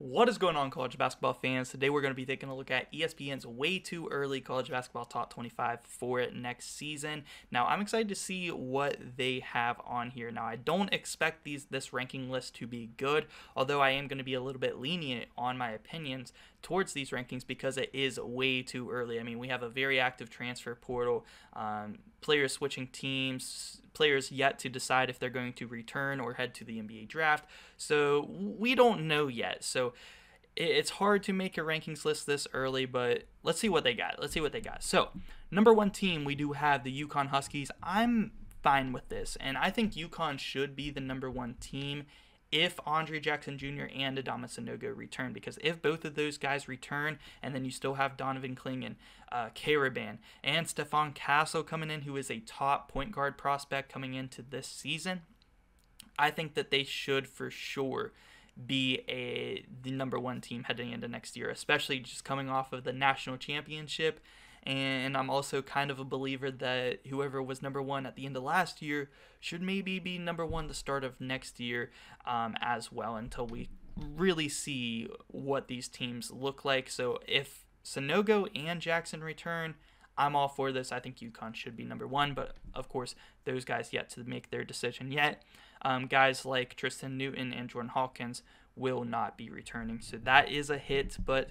What is going on, college basketball fans? Today we're going to be taking a look at ESPN's way too early college basketball top 25 for next season. Now, I'm excited to see what they have on here. Now, I don't expect this ranking list to be good, although I am going to be a little bit lenient on my opinions towards these rankings because it is way too early. I mean, we have a very active transfer portal, players switching teams, players yet to decide if they're going to return or head to the NBA draft. So we don't know yet. So it's hard to make a rankings list this early, but let's see what they got. So number one team, we do have the UConn Huskies. I'm fine with this, and I think UConn should be the number one team if Andre Jackson Jr. and Adama Sanogo return, because if both of those guys return, and then you still have Donovan Clingan, Caravan, and Stephon Castle coming in, who is a top point guard prospect coming into this season, I think that they should for sure be the number one team heading into next year, especially just coming off of the national championship. And I'm also kind of a believer that whoever was number one at the end of last year should maybe be number one the start of next year as well, until we really see what these teams look like. So if Sanogo and Jackson return, I'm all for this. I think UConn should be number one, but of course, those guys yet to make their decision yet. Guys like Tristan Newton and Jordan Hawkins will not be returning, so that is a hit, but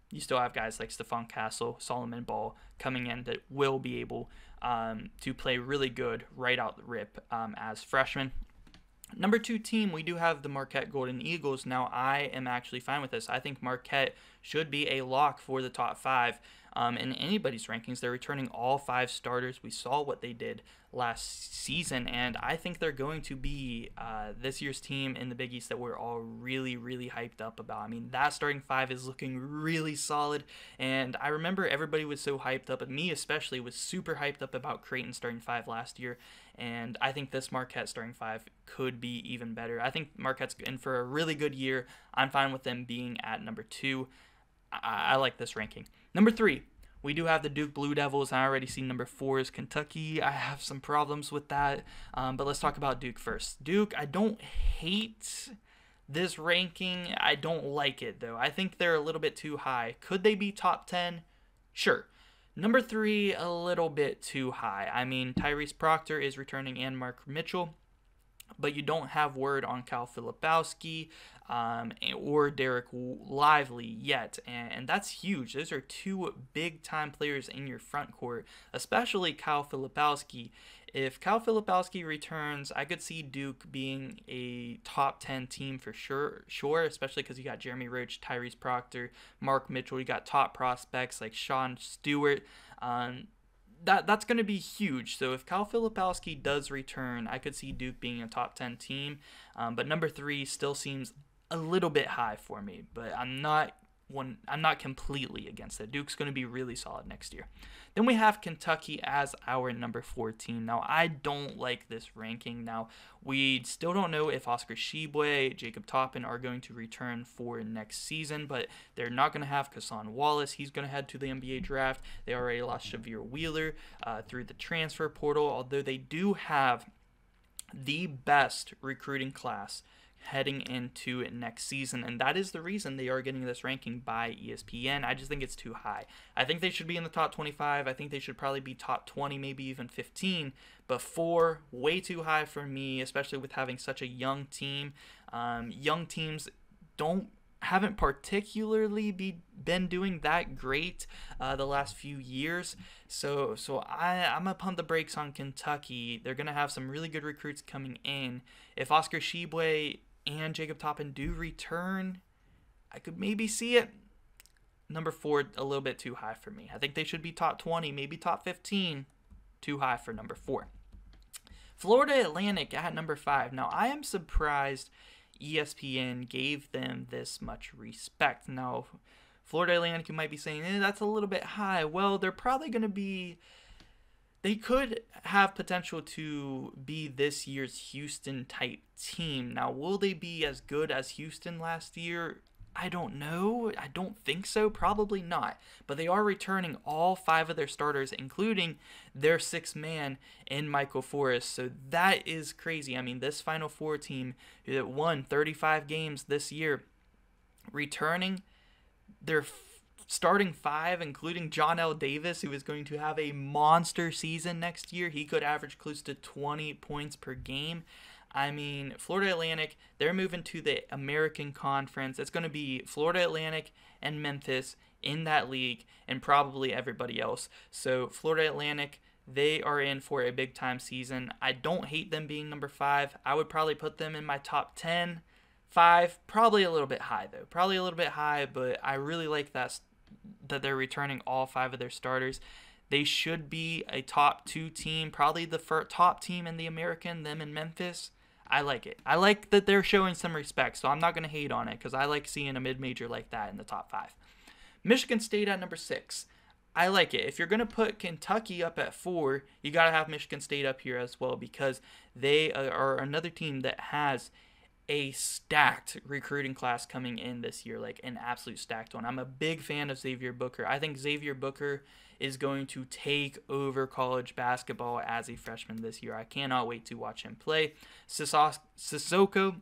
you still have guys like Stephon Castle, Solomon Ball coming in that will be able to play really good right out the rip as freshmen. Number two team, we do have the Marquette Golden Eagles. Now, I am actually fine with this. I think Marquette should be a lock for the top five in anybody's rankings. They're returning all five starters. We saw what they did last season, and I think they're going to be this year's team in the Big East that we're all really, really hyped up about. I mean, that starting five is looking really solid, and I remember everybody was so hyped up, and me especially was super hyped up about Creighton starting five last year, and I think this Marquette starting five could be even better. I think Marquette's in for a really good year. I'm fine with them being at number two. I like this ranking. Number three, we do have the Duke Blue Devils. I already see number four is Kentucky. I have some problems with that, but let's talk about Duke first. Duke, I don't hate this ranking. I don't like it, though. I think they're a little bit too high. Could they be top 10? Sure. Number three, a little bit too high. I mean, Tyrese Proctor is returning and Mark Mitchell, but you don't have word on Kyle Filipowski or Derek Lively yet, and that's huge. Those are two big-time players in your front court, especially Kyle Filipowski. If Kyle Filipowski returns, I could see Duke being a top 10 team for sure, especially because you got Jeremy Roach, Tyrese Proctor, Mark Mitchell. You got top prospects like Sean Stewart. That's going to be huge. So if Kyle Filipowski does return, I could see Duke being a top 10 team. But number three still seems a little bit high for me. But I'm not completely against it. Duke's going to be really solid next year. Then we have Kentucky as our number 14. Now, I don't like this ranking. Now, we still don't know if Oscar Tshiebwe, Jacob Toppin are going to return for next season, but they're not going to have Kassan Wallace. He's going to head to the NBA draft. They already lost Shavir Wheeler through the transfer portal, although they do have the best recruiting class heading into next season, and that is the reason they are getting this ranking by ESPN. I just think it's too high. I think they should be in the top 25. I think they should probably be top 20, maybe even 15, but 4, way too high for me, especially with having such a young team. Young teams haven't particularly been doing that great the last few years. So I'm going to pump the brakes on Kentucky. They're going to have some really good recruits coming in. If Oscar Tshiebwe and Jacob Toppin do return, I could maybe see it. Number 4, a little bit too high for me. I think they should be top 20, maybe top 15. Too high for number 4. Florida Atlantic at number 5. Now, I am surprised ESPN gave them this much respect. Now, Florida Atlantic, you might be saying, that's a little bit high. Well, they're probably going to be... They could have potential to be this year's Houston-type team. Now, will they be as good as Houston last year? I don't know. I don't think so. Probably not. But they are returning all 5 of their starters, including their 6th man in Michael Forrest. So that is crazy. I mean, this Final Four team that won 35 games this year, Returning, their starting 5, including John L. Davis, who is going to have a monster season next year. He could average close to 20 points per game. I mean, Florida Atlantic, they're moving to the American Conference. It's going to be Florida Atlantic and Memphis in that league, and probably everybody else. So Florida Atlantic, they are in for a big time season. I don't hate them being number 5. I would probably put them in my top 10. 5, probably a little bit high though. Probably a little bit high, but I really like that they're returning all 5 of their starters. They should be a top 2 team, probably the top team in the American, them in Memphis. I like it. I like that they're showing some respect, so I'm not going to hate on it because I like seeing a mid-major like that in the top 5. Michigan State at number 6. I like it. If you're going to put Kentucky up at 4, you got to have Michigan State up here as well because they are another team that has a stacked recruiting class coming in this year, like an absolute stacked one. I'm a big fan of Xavier Booker. I think Xavier Booker is going to take over college basketball as a freshman this year. I cannot wait to watch him play. Sissoko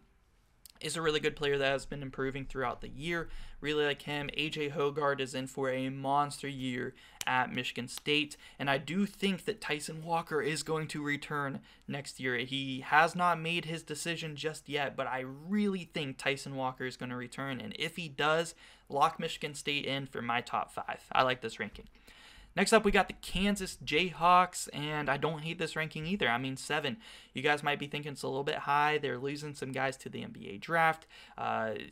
is a really good player that has been improving throughout the year. Really like him. AJ Hoggard is in for a monster year at Michigan State. And I do think that Tyson Walker is going to return next year. He has not made his decision just yet, but I really think Tyson Walker is going to return. And if he does, lock Michigan State in for my top 5. I like this ranking. Next up, we got the Kansas Jayhawks, and I don't hate this ranking either. I mean, 7. You guys might be thinking it's a little bit high. They're losing some guys to the NBA draft.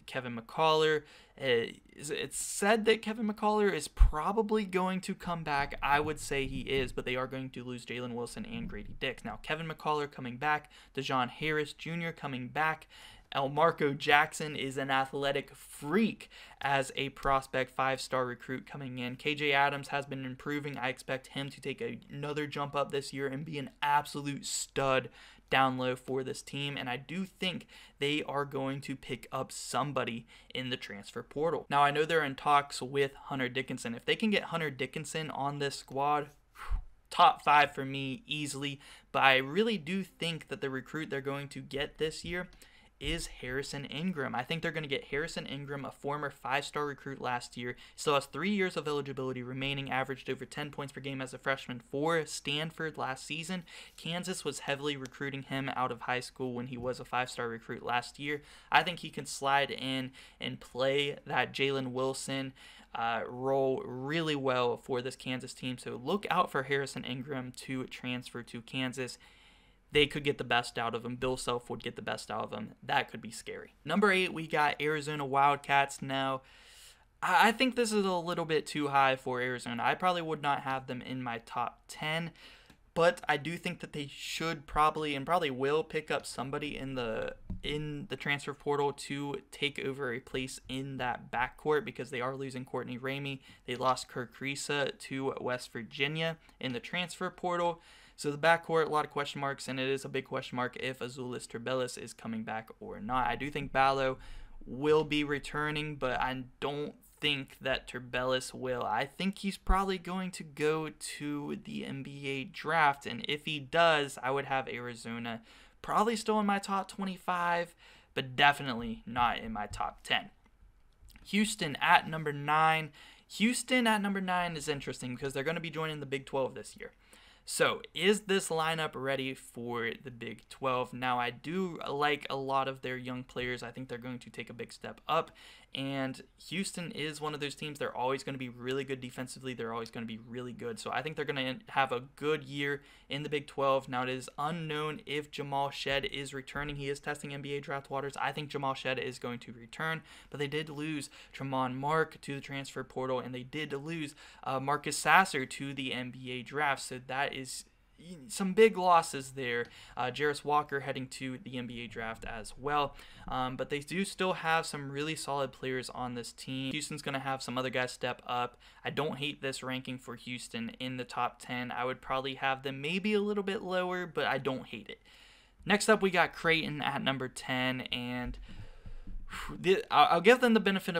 Kevin McCullar. It's said that Kevin McCullar is probably going to come back. I would say he is, but they are going to lose Jalen Wilson and Grady Dick. Now, Kevin McCullar coming back. DeJohn Harris Jr. coming back. Elmarco Jackson is an athletic freak as a prospect 5-star recruit coming in. KJ Adams has been improving. I expect him to take another jump up this year and be an absolute stud down low for this team. And I do think they are going to pick up somebody in the transfer portal. Now, I know they're in talks with Hunter Dickinson. If they can get Hunter Dickinson on this squad, top 5 for me easily. But I really do think that the recruit they're going to get this year is Harrison Ingram. I think they're going to get Harrison Ingram, a former 5-star recruit last year. Still has 3 years of eligibility remaining, averaged over 10 points per game as a freshman for Stanford last season. Kansas was heavily recruiting him out of high school when he was a 5-star recruit last year. I think he can slide in and play that Jalen Wilson role really well for this Kansas team. So look out for Harrison Ingram to transfer to Kansas. They could get the best out of him. Bill Self would get the best out of him. That could be scary. Number 8, we got Arizona Wildcats. Now, I think this is a little bit too high for Arizona. I probably would not have them in my top 10, but I do think that they should probably will pick up somebody in the transfer portal to take over a place in that backcourt because they are losing Courtney Ramey. They lost Kirk Risa to West Virginia in the transfer portal. So the backcourt, a lot of question marks, and it is a big question mark if Azuolas Tubelis is coming back or not. I do think Ballo will be returning, but I don't think that Tubelis will. I think he's probably going to go to the NBA draft, and if he does, I would have Arizona probably still in my top 25, but definitely not in my top 10. Houston at number 9. Houston at number 9 is interesting because they're going to be joining the Big 12 this year. So, is this lineup ready for the Big 12? Now, I do like a lot of their young players. I think they're going to take a big step up. And Houston is one of those teams. They're always going to be really good defensively. They're always going to be really good. So, I think they're going to have a good year in the Big 12. Now, it is unknown if Jamal Shead is returning. He is testing NBA draft waters. I think Jamal Shead is going to return. But they did lose Tremont Mark to the transfer portal. And they did lose Marcus Sasser to the NBA draft. So, that is some big losses there. Jarris Walker heading to the NBA draft as well. But they do still have some really solid players on this team. Houston's going to have some other guys step up. I don't hate this ranking for Houston in the top 10. I would probably have them maybe a little bit lower, but I don't hate it. Next up, we got Creighton at number 10, and I'll give them the benefit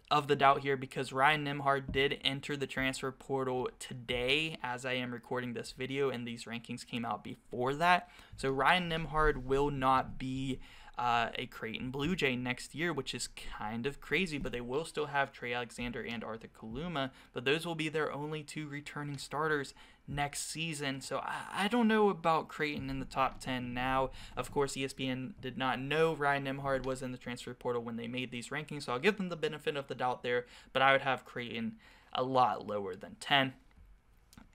of the doubt here because Ryan Nembhard did enter the transfer portal today as I am recording this video, and these rankings came out before that. So Ryan Nembhard will not be a Creighton Blue Jay next year, which is kind of crazy, but they will still have Trey Alexander and Arthur Kaluma, but those will be their only 2 returning starters next season. So I don't know about Creighton in the top 10 now. Of course, ESPN did not know Ryan Nembhard was in the transfer portal when they made these rankings, so I'll give them the benefit of the doubt there, but I would have Creighton a lot lower than 10.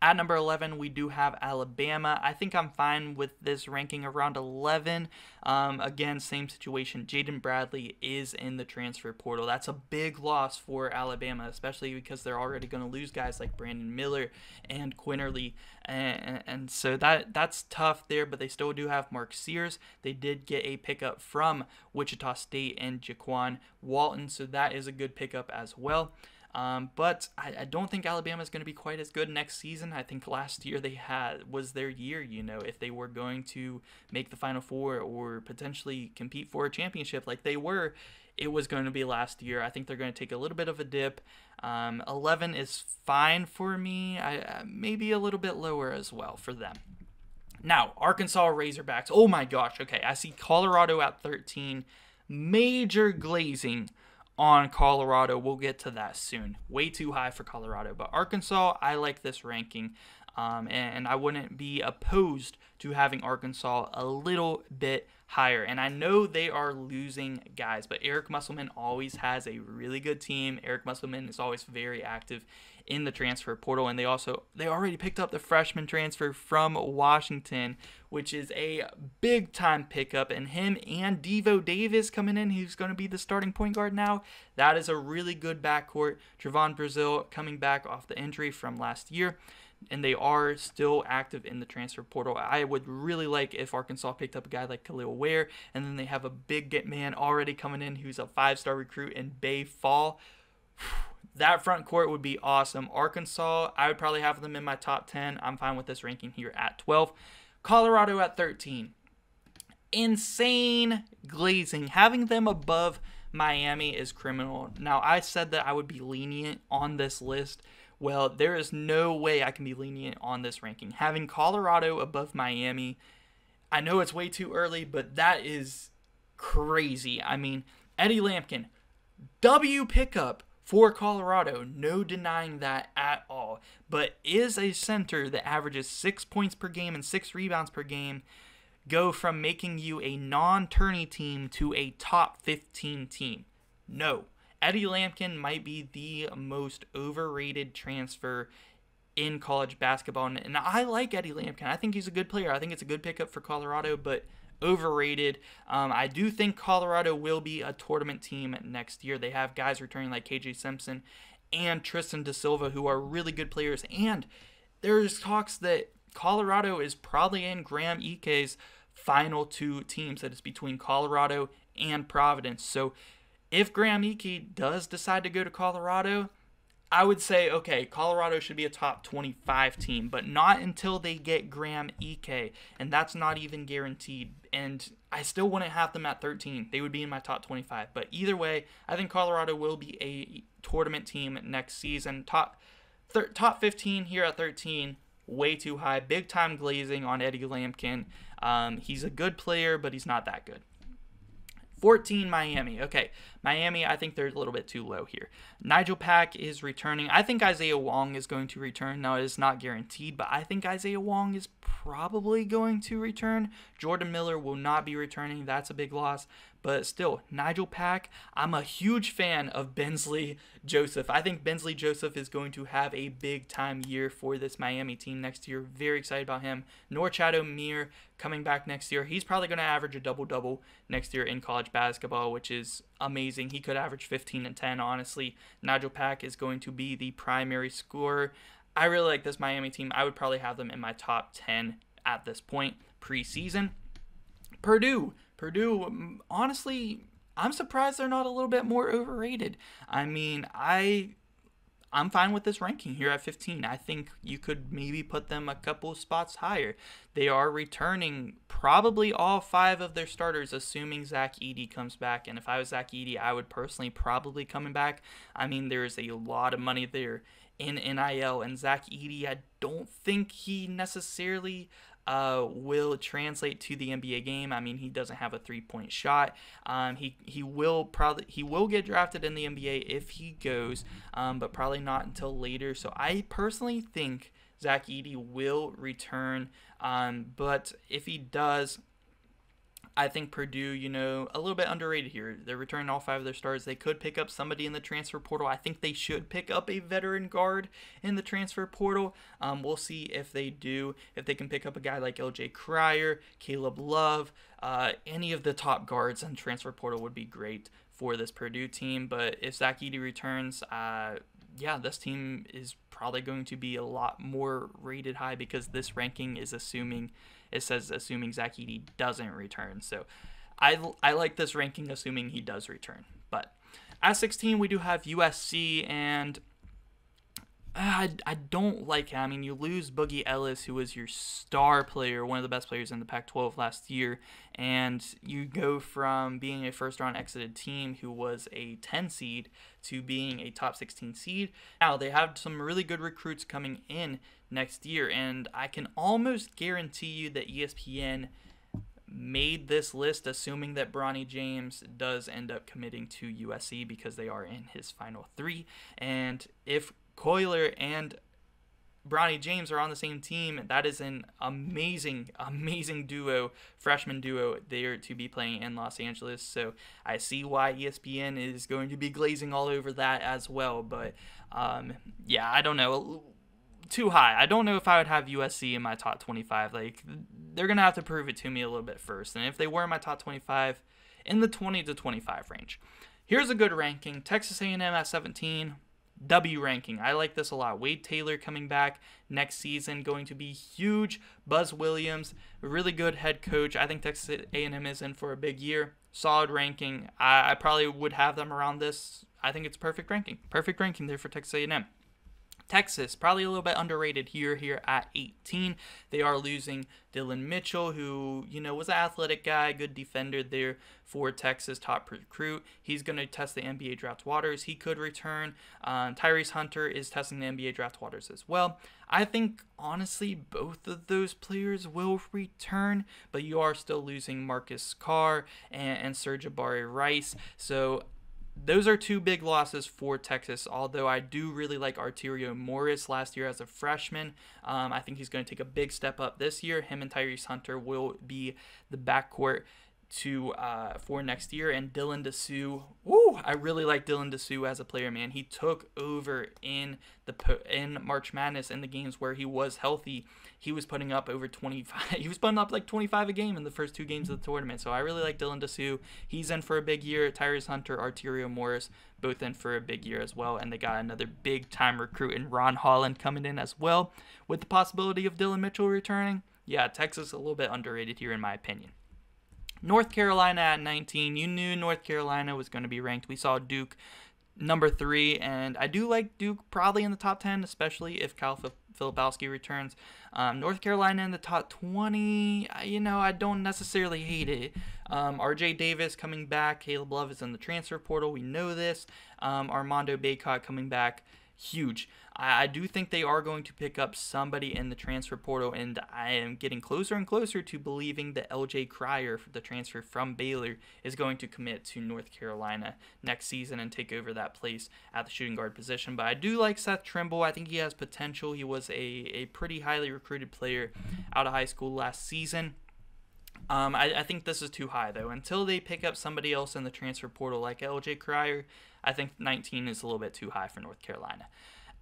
At number 11, we do have Alabama. I think I'm fine with this ranking around 11. Again, same situation. Jaden Bradley is in the transfer portal. That's a big loss for Alabama, especially because they're already going to lose guys like Brandon Miller and Quinterly. And so that's tough there, but they still do have Mark Sears. They did get a pickup from Wichita State and Jaquan Walton, so that is a good pickup as well. But I don't think Alabama is going to be quite as good next season. I think last year was their year, if they were going to make the Final Four or potentially compete for a championship like they were, it was going to be last year. I think they're going to take a little bit of a dip. 11 is fine for me. Maybe a little bit lower as well for them. Now, Arkansas Razorbacks. Oh my gosh. Okay, I see Colorado at 13. Major glazing on Colorado. We'll get to that soon. Way too high for Colorado. But Arkansas, I like this ranking. And I wouldn't be opposed to having Arkansas a little bit higher. And I know they are losing guys, but Eric Musselman always has a really good team. Eric Musselman is always very active in the transfer portal, and they already picked up the freshman transfer from Washington, which is a big time pickup, and him and Devo Davis coming in, who's going to be the starting point guard now. That is a really good backcourt. Trevon Brazile coming back off the injury from last year, and they are still active in the transfer portal. I would really like if Arkansas picked up a guy like Khalil Ware, and then they have a big get man already coming in who's a 5-star recruit in Bay Fall. That front court would be awesome. Arkansas, I would probably have them in my top 10. I'm fine with this ranking here at 12. Colorado at 13. Insane glazing. Having them above Miami is criminal. Now, I said that I would be lenient on this list. Well, there is no way I can be lenient on this ranking. Having Colorado above Miami, I know it's way too early, but that is crazy. I mean, Eddie Lampkin, W pickup for Colorado, no denying that at all, but is a center that averages 6 points per game and 6 rebounds per game go from making you a non-tourney team to a top 15 team? No. Eddie Lampkin might be the most overrated transfer in college basketball, and I like Eddie Lampkin. I think he's a good player. I think it's a good pickup for Colorado, but overrated. I do think Colorado will be a tournament team next year. They have guys returning like KJ Simpson and Tristan Da Silva, who are really good players, and there's talks that Colorado is probably in Graham Ike's final 2 teams, that is between Colorado and Providence. So if Graham Ike does decide to go to Colorado, I would say, okay, Colorado should be a top 25 team, but not until they get Graham Ike, and that's not even guaranteed. And I still wouldn't have them at 13. They would be in my top 25. But either way, I think Colorado will be a tournament team next season. Top 15 here at 13, way too high. Big time glazing on Eddie Lampkin. He's a good player, but he's not that good. 14, Miami. Okay, Miami, I think they're a little bit too low here. Nigel Pack is returning. I think Isaiah Wong is going to return. Now, it is not guaranteed, but I think Isaiah Wong is probably going to return. Jordan Miller will not be returning. That's a big loss. But still, Nigel Pack, I'm a huge fan of Bensley Joseph. I think Bensley Joseph is going to have a big-time year for this Miami team next year. Very excited about him. Norchad Omier coming back next year. He's probably going to average a double-double next year in college basketball, which is amazing. He could average 15 and 10, honestly. Nigel Pack is going to be the primary scorer. I really like this Miami team. I would probably have them in my top 10 at this point preseason. Purdue, honestly, I'm surprised they're not a little bit more overrated. I mean, I'm fine with this ranking here at 15. I think you could maybe put them a couple spots higher. They are returning probably all 5 of their starters, assuming Zach Edey comes back. And if I was Zach Edey, I would personally probably coming back. I mean, there's a lot of money there in NIL, and Zach Edey, I don't think he necessarily will translate to the NBA game. I mean, he doesn't have a 3-point shot. He will get drafted in the NBA if he goes, but probably not until later. So I personally think Zach Edey will return, but if he does, I think Purdue, a little bit underrated here. They're returning all 5 of their stars. They could pick up somebody in the transfer portal. I think they should pick up a veteran guard in the transfer portal. We'll see if they do. If they can pick up a guy like LJ Cryer, Caleb Love, any of the top guards in the transfer portal would be great for this Purdue team. But if Zach Edey returns, this team is probably going to be a lot more rated high because this ranking is assuming Zach Edey doesn't return. So I like this ranking assuming he does return. But at 16, we do have USC, and I don't like him. I mean, you lose Boogie Ellis, who was your star player, one of the best players in the Pac-12 last year, and you go from being a first-round exited team who was a 10 seed to being a top 16 seed. Now, they have some really good recruits coming in next year, and I can almost guarantee you that ESPN made this list assuming that Bronny James does end up committing to USC because they are in his final 3, and if Coiler and Bronny James are on the same team, that is an amazing duo, freshman duo there to be playing in Los Angeles. So I see why ESPN is going to be glazing all over that as well. But I don't know. Too high. I don't know if I would have USC in my top 25. Like, they're going to have to prove it to me a little bit first. And if they were in my top 25, in the 20 to 25 range. Here's a good ranking. Texas A&M at 17. W ranking. I like this a lot. Wade Taylor coming back next season, going to be huge. Buzz Williams, a really good head coach. I think Texas A&M is in for a big year. Solid ranking. I probably would have them around this. I think it's perfect ranking. Perfect ranking there for Texas A&M. Texas, probably a little bit underrated here at 18. They are losing Dylan Mitchell, who, was an athletic guy, good defender there for Texas, top recruit. He's going to test the NBA draft waters. He could return. Tyrese Hunter is testing the NBA draft waters as well. I think, honestly, both of those players will return, but you are still losing Marcus Carr and Serge Jabari Rice. So those are 2 big losses for Texas, although I do really like Arterio Morris last year as a freshman. I think he's going to take a big step up this year. Him and Tyrese Hunter will be the backcourt for next year. And Dylan Dessou, I really like Dylan Dessou as a player, man. He took over in March Madness in the games where he was healthy. He was putting up over 25. He was putting up like 25 a game in the first 2 games of the tournament. So I really like Dylan Dessou. He's in for a big year. Tyrese Hunter, Arterio Morris, both in for a big year as well. And they got another big time recruit in Ron Holland coming in as well, with the possibility of Dylan Mitchell returning. Yeah, Texas a little bit underrated here in my opinion. North Carolina at 19. You knew North Carolina was going to be ranked. We saw Duke number 3, and I do like Duke probably in the top 10, especially if Cal Filipowski returns. North Carolina in the top 20, I don't necessarily hate it. RJ Davis coming back. Caleb Love is in the transfer portal. We know this. Armando Bacot coming back. Huge. I do think they are going to pick up somebody in the transfer portal, and I am getting closer and closer to believing that LJ Cryer, the transfer from Baylor, is going to commit to North Carolina next season and take over that place at the shooting guard position. But I do like Seth Trimble. I think he has potential. He was a pretty highly recruited player out of high school last season. I think this is too high, though. Until they pick up somebody else in the transfer portal like LJ Cryer, I think 19 is a little bit too high for North Carolina.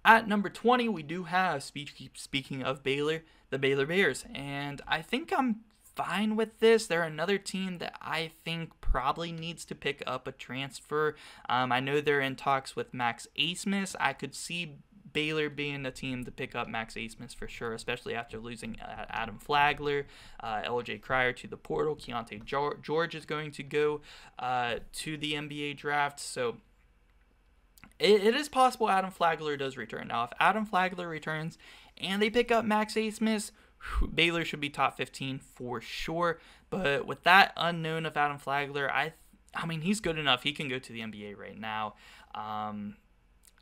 At number 20, we do have, speaking of Baylor, the Baylor Bears. And I think I'm fine with this. They're another team that I think probably needs to pick up a transfer. I know they're in talks with Max Abmas. I could see Baylor being a team to pick up Max Abmas for sure, especially after losing Adam Flagler, LJ Cryer to the portal. Keontae George is going to go to the NBA draft. So it is possible Adam Flagler does return. Now, if Adam Flagler returns and they pick up Max Abmas, Baylor should be top 15 for sure. But with that unknown of Adam Flagler, I mean, he's good enough. He can go to the NBA right now.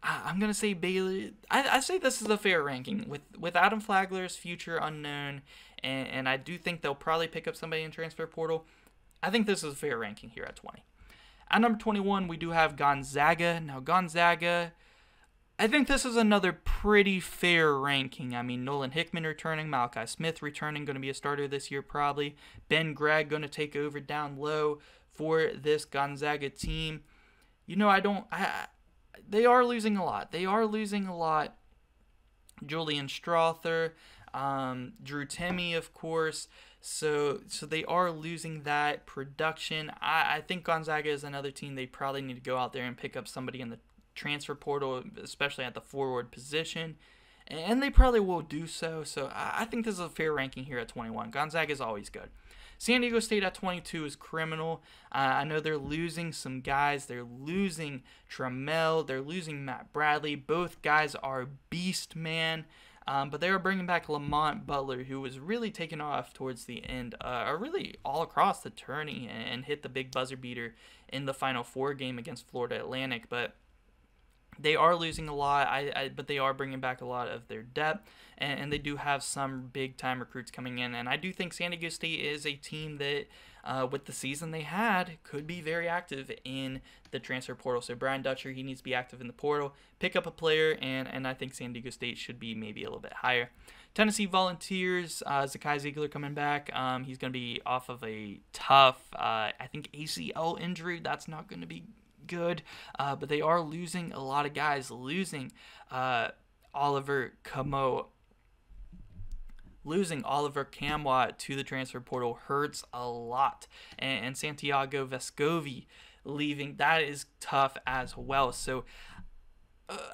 I'm gonna say Bailey. I say this is a fair ranking with Adam Flagler's future unknown, and I do think they'll probably pick up somebody in transfer portal. I think this is a fair ranking here at 20. At number 21, we do have Gonzaga. Now Gonzaga, I think this is another pretty fair ranking. I mean, Nolan Hickman returning, Malachi Smith returning, going to be a starter this year probably. Ben Gregg going to take over down low for this Gonzaga team. You know, they are losing a lot. Julian Strother, Drew Timme, of course. So they are losing that production. I think Gonzaga is another team they probably need to go out there and pick up somebody in the transfer portal, especially at the forward position. And they probably will do so. So I think this is a fair ranking here at 21. Gonzaga is always good. San Diego State at 22 is criminal. I know they're losing some guys. They're losing Trammell. They're losing Matt Bradley. Both guys are beast, man. But they are bringing back Lamont Butler, who was really taken off towards the end, really all across the tourney, and hit the big buzzer beater in the Final Four game against Florida Atlantic. But they are losing a lot, but they are bringing back a lot of their depth, and they do have some big-time recruits coming in. And I do think San Diego State is a team that, with the season they had, could be very active in the transfer portal. So Brian Dutcher, he needs to be active in the portal, pick up a player, and I think San Diego State should be maybe a little bit higher. Tennessee Volunteers, Zakai Ziegler coming back. He's going to be off of a tough, I think, ACL injury. That's not going to be good, but they are losing a lot of guys. Losing Oliver Camwa to the transfer portal hurts a lot, and Santiago Vescovi leaving, that is tough as well. So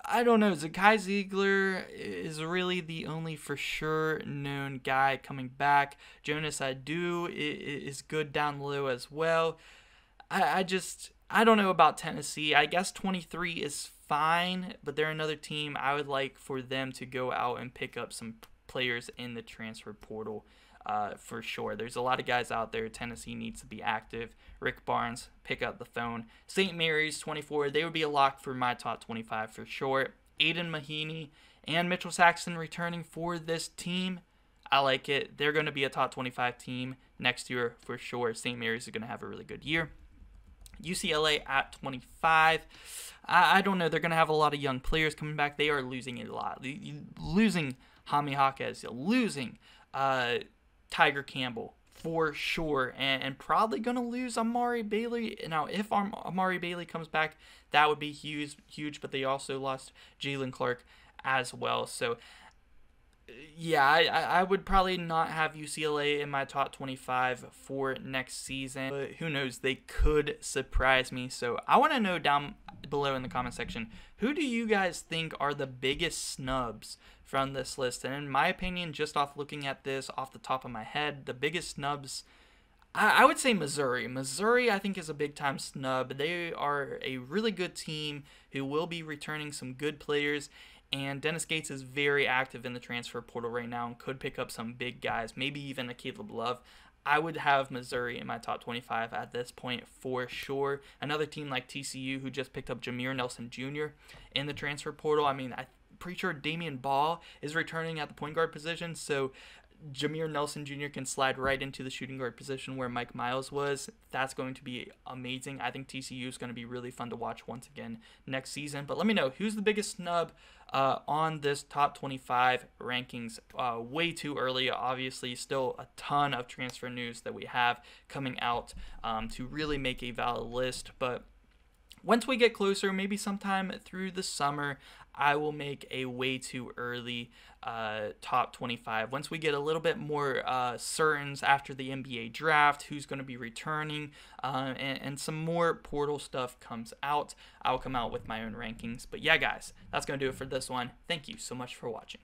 I don't know. Zakai Ziegler is really the only for sure known guy coming back. Jonas Adu is good down low as well. I don't know about Tennessee. I guess 23 is fine, but they're another team I would like for them to go out and pick up some players in the transfer portal for sure. There's a lot of guys out there. Tennessee needs to be active. Rick Barnes, pick up the phone. St. Mary's, 24. They would be a lock for my top 25 for sure. Aiden Mahaney and Mitchell Saxton returning for this team. I like it. They're going to be a top 25 team next year for sure. St. Mary's is going to have a really good year. UCLA at 25. I don't know. They're going to have a lot of young players coming back. They are losing a lot. Losing Jaime Jaquez. Losing Tiger Campbell for sure. And probably going to lose Amari Bailey. Now, if Amari Bailey comes back, that would be huge. But they also lost Jalen Clark as well. So, yeah, I would probably not have UCLA in my top 25 for next season. But who knows? They could surprise me. So I want to know down below in the comment section, who do you guys think are the biggest snubs from this list? And in my opinion, just off looking at this off the top of my head, the biggest snubs, I would say Missouri. Missouri, I think, is a big-time snub. They are a really good team who will be returning some good players. And Dennis Gates is very active in the transfer portal right now and could pick up some big guys, maybe even a Caleb Love. I would have Missouri in my top 25 at this point for sure. Another team like TCU, who just picked up Jameer Nelson Jr. in the transfer portal. I mean, I'm pretty sure Damian Ball is returning at the point guard position, so Jameer Nelson Jr. can slide right into the shooting guard position where Mike Miles was. That's going to be amazing. I think TCU is going to be really fun to watch once again next season. But let me know, who's the biggest snub on this top 25 rankings? Way too early, obviously. Still a ton of transfer news that we have coming out to really make a valid list. But once we get closer, maybe sometime through the summer, I will make a way too early top 25. Once we get a little bit more certains after the NBA draft, who's going to be returning, and some more portal stuff comes out, I'll come out with my own rankings. But yeah, guys, that's going to do it for this one. Thank you so much for watching.